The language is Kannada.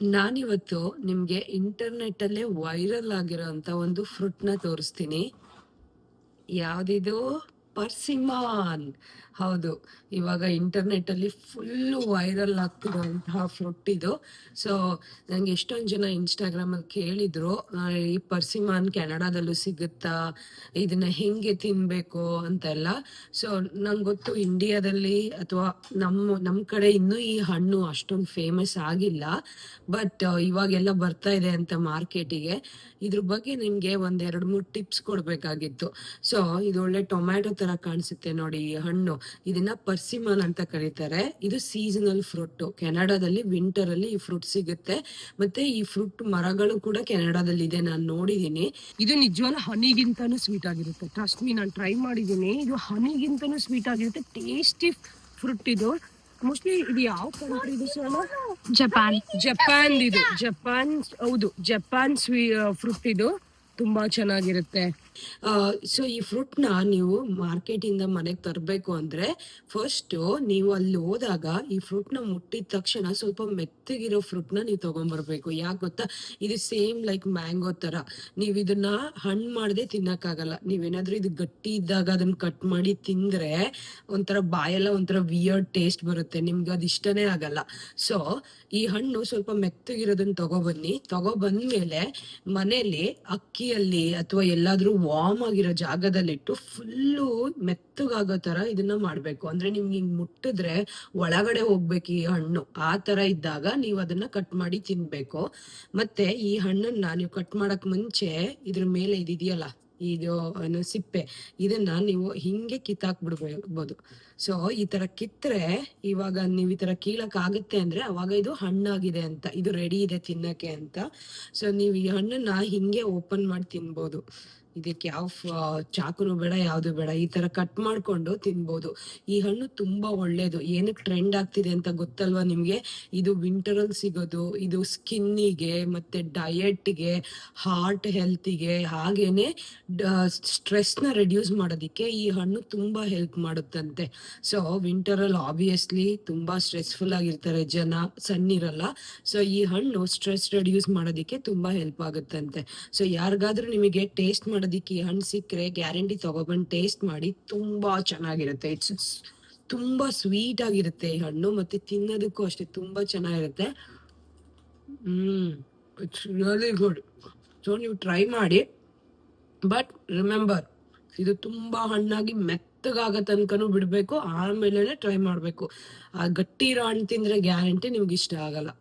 ನಾನಿವತ್ತು ನಿಮ್ಗೆ ಇಂಟರ್ನೆಟ್ ಅಲ್ಲೇ ವೈರಲ್ ಆಗಿರೋಂತ ಒಂದು ಫ್ರೂಟ್‌ನ ತೋರಿಸ್ತೀನಿ. ಯಾವ್ದಿದು? ಪರ್ಸಿಮಾನ್. ಹೌದು. ಇವಾಗ ಇಂಟರ್ನೆಟ್ಟಲ್ಲಿ ಫುಲ್ಲು ವೈರಲ್ ಆಗ್ತಿರೋಂತಹ ಫ್ರೂಟ್ ಇದು. ಸೊ, ನಂಗೆ ಎಷ್ಟೊಂದ್ ಜನ ಇನ್‌ಸ್ಟಾಗ್ರಾಮಲ್ಲಿ ಕೇಳಿದ್ರು, ಈ ಪರ್ಸಿಮಾನ್ ಕೆನಡಾದಲ್ಲೂ ಸಿಗುತ್ತಾ? ಇದನ್ನ ಹೆಂಗೆ ತಿನ್ಬೇಕು ಅಂತೆಲ್ಲ. ಸೊ, ನಂಗೊತ್ತು ಇಂಡಿಯಾದಲ್ಲಿ ಅಥವಾ ನಮ್ ಕಡೆ ಇನ್ನೂ ಈ ಹಣ್ಣು ಅಷ್ಟೊಂದ್ ಫೇಮಸ್ ಆಗಿಲ್ಲ. ಬಟ್ ಇವಾಗೆಲ್ಲ ಬರ್ತಾ ಇದೆ ಅಂತ ಮಾರ್ಕೆಟಿಗೆ. ಇದ್ರ ಬಗ್ಗೆ ನಿಮ್ಗೆ ಒಂದ್ 2, 3 ಟಿಪ್ಸ್ ಕೊಡ್ಬೇಕಾಗಿತ್ತು. ಸೊ, ಇದು ಒಳ್ಳೆ ಟೊಮ್ಯಾಟೊ ತರ ಕಾಣಿಸುತ್ತೆ ನೋಡಿ ಈ ಹಣ್ಣು. ಇದನ್ನ ಪರ್ಸಿಮನ್ ಅಂತ ಕರೀತಾರೆ. ಇದು ಸೀಸನಲ್ ಫ್ರೂಟ್. ಕೆನಡಾದಲ್ಲಿ ವಿಂಟರ್ ಅಲ್ಲಿ ಈ ಫ್ರೂಟ್ ಸಿಗುತ್ತೆ. ಮತ್ತೆ ಈ ಫ್ರೂಟ್ ಮರಗಳು ಕೂಡ ಕೆನಡಾದಲ್ಲಿ ಇದೆ. ನಾನು ನೋಡಿದೀನಿ. ಇದು ನಿಜವಾಗ್ಲೂ ಹನಿಗಿಂತಾನು ಸ್ವೀಟ್ ಆಗಿರುತ್ತೆ. ಟ್ರಸ್ಟ್ ಮೀ, ನಾನು ಟ್ರೈ ಮಾಡಿದೀನಿ. ಇದು ಹನಿಗಿಂತಾನು ಸ್ವೀಟ್ ಆಗಿರುತ್ತೆ. ಟೇಸ್ಟಿ ಫ್ರೂಟ್ ಇದು. ಮೋಸ್ಟ್ಲಿ ಇದು ಯಾವ ಕಂಟ್ರಿದು ಸೋನಾ? ಜಪಾನ್. ಜಪಾನ್ ಇದು. ಜಪಾನ್, ಹೌದು, ಜಪಾನ್ ಫ್ರೂಟ್ ಇದು. ತುಂಬಾ ಚೆನ್ನಾಗಿರುತ್ತೆ. ಸೊ ಈ ಫ್ರೂಟ್‌ನ ನೀವು ಮಾರ್ಕೆಟಿಂದ ಮನೆಗೆ ತರಬೇಕು ಅಂದ್ರೆ ಫಸ್ಟು ನೀವು ಅಲ್ಲಿ ಹೋದಾಗ ಈ ಫ್ರೂಟ್‌ನ ಮುಟ್ಟಿದ ತಕ್ಷಣ ಸ್ವಲ್ಪ ಮೆತ್ತಗಿರೋ ಫ್ರೂಟ್‌ನ ನೀವು ತಗೊಂಬರ್ಬೇಕು. ಯಾಕೆ ಗೊತ್ತಾ? ಇದು ಸೇಮ್ ಲೈಕ್ ಮ್ಯಾಂಗೋ ತರ. ನೀವು ಇದನ್ನ ಹಣ್ಣು ಮಾಡದೆ ತಿನ್ನಕ್ಕಾಗಲ್ಲ. ನೀವೇನಾದ್ರೂ ಇದು ಗಟ್ಟಿ ಇದ್ದಾಗ ಅದನ್ನ ಕಟ್ ಮಾಡಿ ತಿಂದ್ರೆ ಒಂಥರ ಬಾಯೆಲ್ಲ ಒಂಥರ ವಿಯರ್ಡ್ ಟೇಸ್ಟ್ ಬರುತ್ತೆ. ನಿಮ್ಗೆ ಅದು ಇಷ್ಟನೇ ಆಗಲ್ಲ. ಸೊ ಈ ಹಣ್ಣು ಸ್ವಲ್ಪ ಮೆತ್ತಗಿರೋದನ್ನ ತಗೊಬಂದ್ಮೇಲೆ ಮನೇಲಿ ಅಕ್ಕಿಯಲ್ಲಿ ಅಥವಾ ಎಲ್ಲಾದ್ರೂ ವಾರ್ಮ್ ಆಗಿರೋ ಜಾಗದಲ್ಲಿಟ್ಟು ಫುಲ್ಲು ಮೆತ್ತಗಾಗೋ ತರ ಇದನ್ನ ಮಾಡ್ಬೇಕು. ಅಂದ್ರೆ ನಿಮ್ಗೆ ಹಿಂಗ್ ಮುಟ್ಟಿದ್ರೆ ಒಳಗಡೆ ಹೋಗ್ಬೇಕು ಈ ಹಣ್ಣು. ಆ ತರ ಇದ್ದಾಗ ನೀವು ಅದನ್ನ ಕಟ್ ಮಾಡಿ ತಿನ್ಬೇಕು. ಮತ್ತೆ ಈ ಹಣ್ಣನ್ನ ನೀವು ಕಟ್ ಮಾಡಕ್ ಮುಂಚೆ ಇದ್ರ ಮೇಲೆ ಇದಿದೆಯಲ್ಲ, ಇದು ಏನು ಸಿಪ್ಪೆ, ಇದನ್ನ ನೀವು ಹಿಂಗೆ ಕಿತ್ತಾಕ್ಬಿಡ್ಬೋದು. ಸೊ ಈ ತರ ಕಿತ್ರೆ, ಇವಾಗ ನೀವ್ ಈ ತರ ಕೀಳಕ್ ಆಗುತ್ತೆ ಅಂದ್ರೆ ಅವಾಗ ಇದು ಹಣ್ಣಾಗಿದೆ ಅಂತ, ಇದು ರೆಡಿ ಇದೆ ತಿನ್ನಕ್ಕೆ ಅಂತ. ಸೊ ನೀವ್ ಈ ಹಣ್ಣನ್ನ ಹಿಂಗೆ ಓಪನ್ ಮಾಡಿ ತಿನ್ಬೋದು. ಇದಕ್ಕೆ ಯಾವ ಚಾಕುನು ಬೇಡ, ಯಾವ್ದು ಬೇಡ. ಈ ತರ ಕಟ್ ಮಾಡ್ಕೊಂಡು ತಿನ್ಬೋದು. ಈ ಹಣ್ಣು ತುಂಬಾ ಒಳ್ಳೇದು. ಏನಕ್ ಟ್ರೆಂಡ್ ಆಗ್ತಿದೆ ಅಂತ ಗೊತ್ತಲ್ವಾ ನಿಮ್ಗೆ? ಇದು ವಿಂಟರ್ ಅಲ್ಲಿ ಸಿಗೋದು. ಇದು ಸ್ಕಿನ್ನಿಗೆ ಮತ್ತೆ ಡಯಟ್‌ಗೆ, ಹಾರ್ಟ್ ಹೆಲ್ತಿಗೆ, ಹಾಗೇನೆ ಸ್ಟ್ರೆಸ್‌ನ ರೆಡ್ಯೂಸ್ ಮಾಡೋದಿಕ್ಕೆ ಈ ಹಣ್ಣು ತುಂಬಾ ಹೆಲ್ಪ್ ಮಾಡುತ್ತಂತೆ. ಸೊ ವಿಂಟರ್ ಅಲ್ಲಿ ಆಬ್ವಿಯಸ್ಲಿ ತುಂಬಾ ಸ್ಟ್ರೆಸ್‌ಫುಲ್ ಆಗಿರ್ತಾರೆ ಜನ, ಸನ್ ಇರಲ್ಲ. ಸೊ ಈ ಹಣ್ಣು ಸ್ಟ್ರೆಸ್ ರೆಡ್ಯೂಸ್ ಮಾಡೋದಿಕ್ಕೆ ತುಂಬಾ ಹೆಲ್ಪ್ ಆಗುತ್ತಂತೆ. ಸೊ ಯಾರಿಗಾದ್ರೂ ನಿಮಗೆ ಟೇಸ್ಟ್ ಮಾಡೋದಿಕ್ಕೆ ಈ ಹಣ್ಣು ಸಿಕ್ಕರೆ ಗ್ಯಾರಂಟಿ ತಗೊಬಂದು ಟೇಸ್ಟ್ ಮಾಡಿ. ತುಂಬಾ ಚೆನ್ನಾಗಿರುತ್ತೆ. ತುಂಬಾ ಸ್ವೀಟ್ ಆಗಿರುತ್ತೆ ಈ ಹಣ್ಣು. ಮತ್ತೆ ತಿನ್ನೋದಕ್ಕೂ ಅಷ್ಟೇ ತುಂಬಾ ಚೆನ್ನಾಗಿರುತ್ತೆ. It's really good. ಸೊ ನೀವು ಟ್ರೈ ಮಾಡಿ. ಬಟ್ ರಿಮೆಂಬರ್, ಇದು ತುಂಬಾ ಹಣ್ಣಾಗಿ ಮೆತ್ತಗಾಗೋ ತನಕನೂ ಬಿಡ್ಬೇಕು. ಆಮೇಲೆ ಟ್ರೈ ಮಾಡ್ಬೇಕು. ಆ ಗಟ್ಟಿ ಇರೋ ಹಣ್ಣು ತಿಂದ್ರೆ ಗ್ಯಾರಂಟಿ ನಿಮ್ಗೆ ಇಷ್ಟ ಆಗಲ್ಲ.